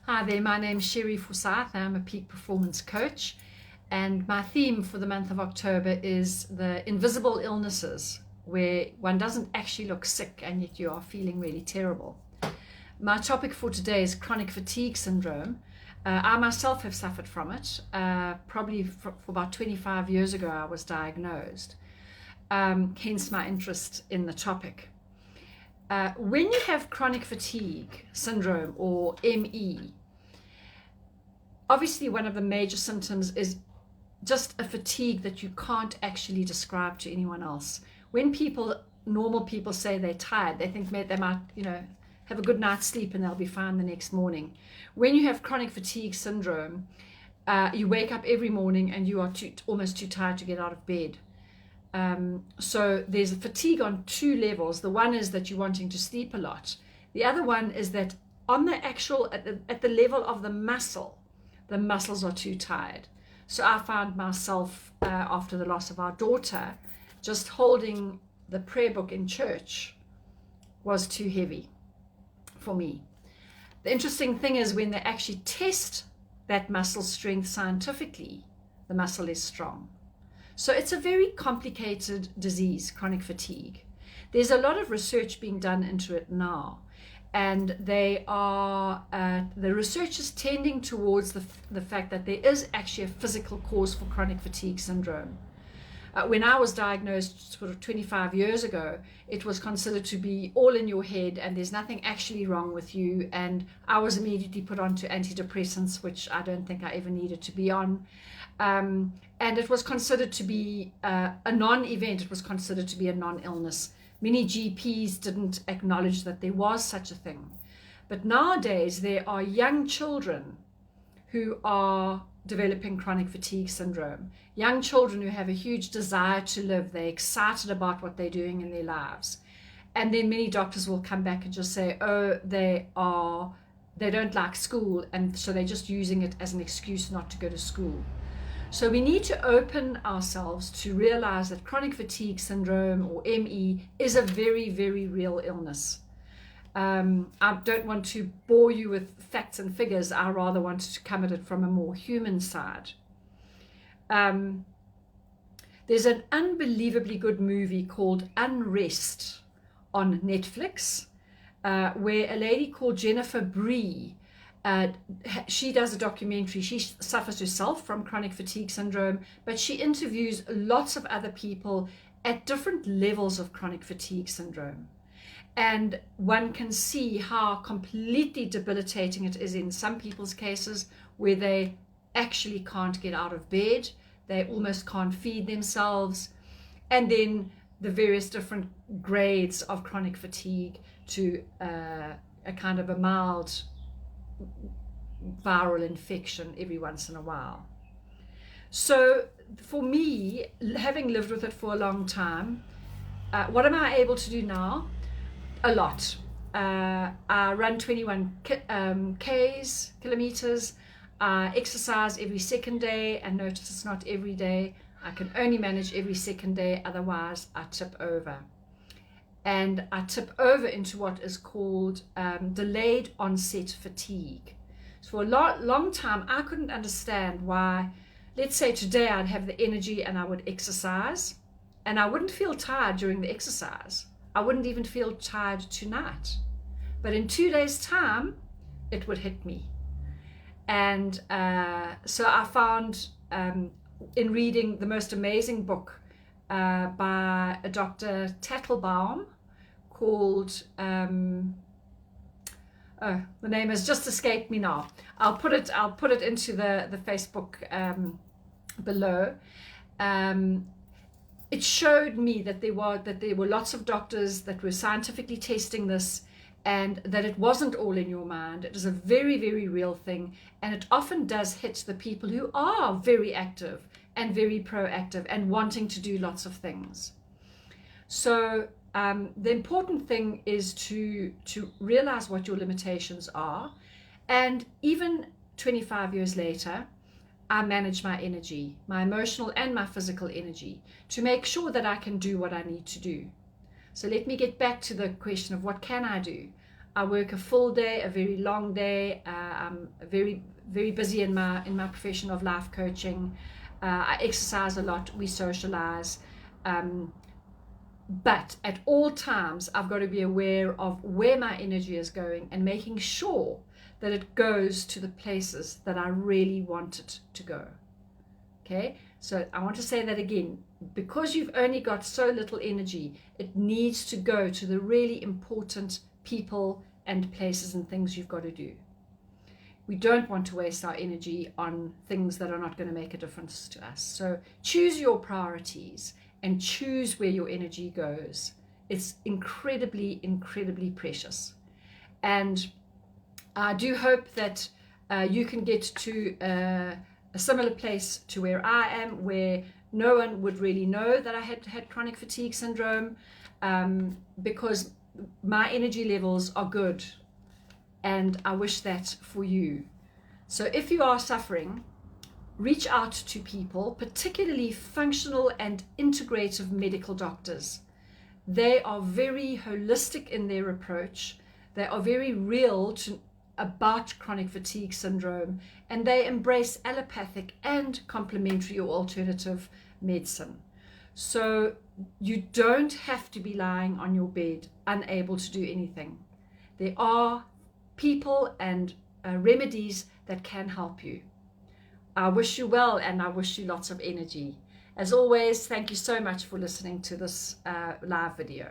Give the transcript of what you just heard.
Hi there, my name is Sherry Forsyth. I'm a peak performance coach, and my theme for the month of October is the invisible illnesses, where one doesn't actually look sick and yet you are feeling really terrible. My topic for today is chronic fatigue syndrome. I myself have suffered from it. Probably for about 25 years ago I was diagnosed, hence my interest in the topic. When you have chronic fatigue syndrome, or ME, obviously one of the major symptoms is just a fatigue that you can't actually describe to anyone else. When normal people say they're tired, they think they might, have a good night's sleep and they'll be fine the next morning. When you have chronic fatigue syndrome, you wake up every morning and you are almost too tired to get out of bed. So there's a fatigue on two levels. The one is that you're wanting to sleep a lot. The other one is that on the actual, at the level of the muscles are too tired. So I found myself, after the loss of our daughter, just holding the prayer book in church was too heavy for me. The interesting thing is when they actually test that muscle strength scientifically, the muscle is strong. So it's a very complicated disease, chronic fatigue. There's a lot of research being done into it now, and the research is tending towards the fact that there is actually a physical cause for chronic fatigue syndrome. When I was diagnosed sort of 25 years ago, it was considered to be all in your head and there's nothing actually wrong with you, and I was immediately put onto antidepressants, which I don't think I ever needed to be on. And it was considered to be a non-event. It was considered to be a non-illness. Many GPs didn't acknowledge that there was such a thing. But nowadays, there are young children who are developing chronic fatigue syndrome. Young children who have a huge desire to live. They're excited about what they're doing in their lives. And then many doctors will come back and just say, oh, they don't like school, and so they're just using it as an excuse not to go to school. So we need to open ourselves to realize that chronic fatigue syndrome, or ME, is a very, very real illness. I don't want to bore you with facts and figures. I rather want to come at it from a more human side. There's an unbelievably good movie called Unrest on Netflix, where a lady called Jennifer Bree, she does a documentary. She suffers herself from chronic fatigue syndrome, but she interviews lots of other people at different levels of chronic fatigue syndrome. And one can see how completely debilitating it is in some people's cases, where they actually can't get out of bed. They almost can't feed themselves. And then the various different grades of chronic fatigue to a kind of a mild viral infection every once in a while. So for me, having lived with it for a long time, what am I able to do now? A lot. I run 21 kilometers. I exercise every second day, and notice it's not every day. I can only manage every second day, otherwise I tip over. And I tip over into what is called delayed onset fatigue. So for a long time, I couldn't understand why, let's say today I'd have the energy and I would exercise, and I wouldn't feel tired during the exercise. I wouldn't even feel tired tonight. But in 2 days' time, it would hit me. And so I found in reading the most amazing book by a Dr. Tattelbaum called, the name has just escaped me now. I'll put it into the Facebook below. It showed me that there were lots of doctors that were scientifically testing this, and that it wasn't all in your mind. It is a very, very real thing, and it often does hit the people who are very active and very proactive and wanting to do lots of things. So the important thing is to realize what your limitations are, and even 25 years later, I manage my energy, my emotional and my physical energy, to make sure that I can do what I need to do. So let me get back to the question of what can I do? I work a full day, a very long day. I'm very, very busy in my profession of life coaching. I exercise a lot. We socialize. But at all times, I've got to be aware of where my energy is going and making sure that it goes to the places that I really want it to go. Okay, so I want to say that again. Because you've only got so little energy, it needs to go to the really important people and places and things you've got to do. We don't want to waste our energy on things that are not going to make a difference to us. So choose your priorities and choose where your energy goes. It's incredibly, incredibly precious. And I do hope that you can get to a similar place to where I am, where no one would really know that I had chronic fatigue syndrome, because my energy levels are good, and I wish that for you. So if you are suffering, reach out to people, particularly functional and integrative medical doctors. They are very holistic in their approach. They are very real about chronic fatigue syndrome, and they embrace allopathic and complementary or alternative medicine. So you don't have to be lying on your bed unable to do anything. There are people and remedies that can help you. I wish you well, and I wish you lots of energy. As always, thank you so much for listening to this live video.